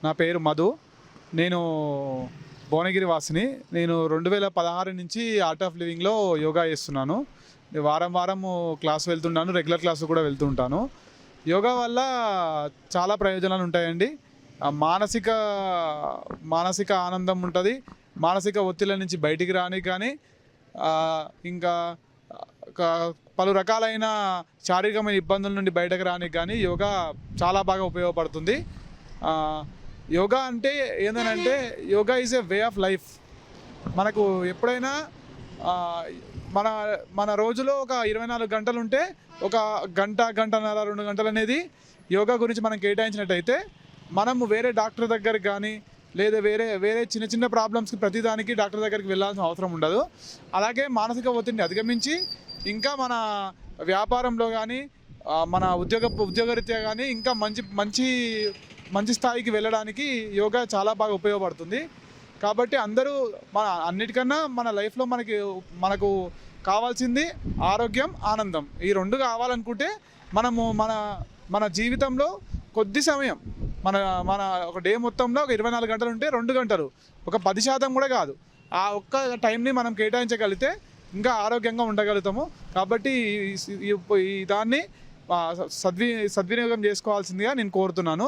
నా పేరు మధు. నేను భువనగిరి వాసిని. నేను 2016 నుంచి ఆర్ట్ ఆఫ్ లివింగ్‌లో యోగా చేస్తున్నాను. వారం వారము క్లాస్ వెళ్తున్నాను. రెగ్యులర్ క్లాస్ కూడా వెళ్తూ ఉంటాను. యోగా వల్ల చాలా ప్రయోజనాలు ఉంటాయండి. మానసిక మానసిక ఆనందం ఉంటది. మానసిక ఒత్తిళ్ళ నుంచి బయటికి రానీకి కానీ ఇంకా క పలు రకాలైన శారీరకమైన ఇబ్బందుల నుండి బయటకు రానీకి కానీ యోగా చాలా బాగా ఉపయోగపడుతుంది. యోగా అంటే ఏందనంటే yoga is a way of life. మనకు ఎప్పుడైనా మన మన రోజులో ఒక 24 గంటలు ఉంటే ఒక గంట, గంటన్నర, 2 గంటలు అనేది యోగా గురించి మనం కేటాయించినట్టయితే మనము వేరే డాక్టర్ దగ్గరికి కానీ లేదా వేరే వేరే చిన్న చిన్న ప్రాబ్లమ్స్కి ప్రతిదానికి డాక్టర్ దగ్గరికి వెళ్ళాల్సిన అవసరం ఉండదు. అలాగే మానసిక ఒత్తిడిని అధిగమించి ఇంకా మన వ్యాపారంలో కానీ మన ఉద్యోగరీత్యా కానీ ఇంకా మంచి మంచి మంచి స్థాయికి వెళ్ళడానికి యోగా చాలా బాగా ఉపయోగపడుతుంది. కాబట్టి అందరూ అన్నిటికన్నా మన లైఫ్లో మనకు కావాల్సింది ఆరోగ్యం, ఆనందం. ఈ 2 కావాలనుకుంటే మనము మన మన జీవితంలో కొద్ది సమయం మన మన ఒక డే మొత్తంలో ఒక 24 గంటలు ఉంటే 2 గంటలు, ఒక 10% కూడా కాదు, ఆ ఒక్క టైంని మనం కేటాయించగలిగితే ఇంకా ఆరోగ్యంగా ఉండగలుగుతాము. కాబట్టి ఈ దాన్ని సద్వినియోగం చేసుకోవాల్సిందిగా నేను కోరుతున్నాను.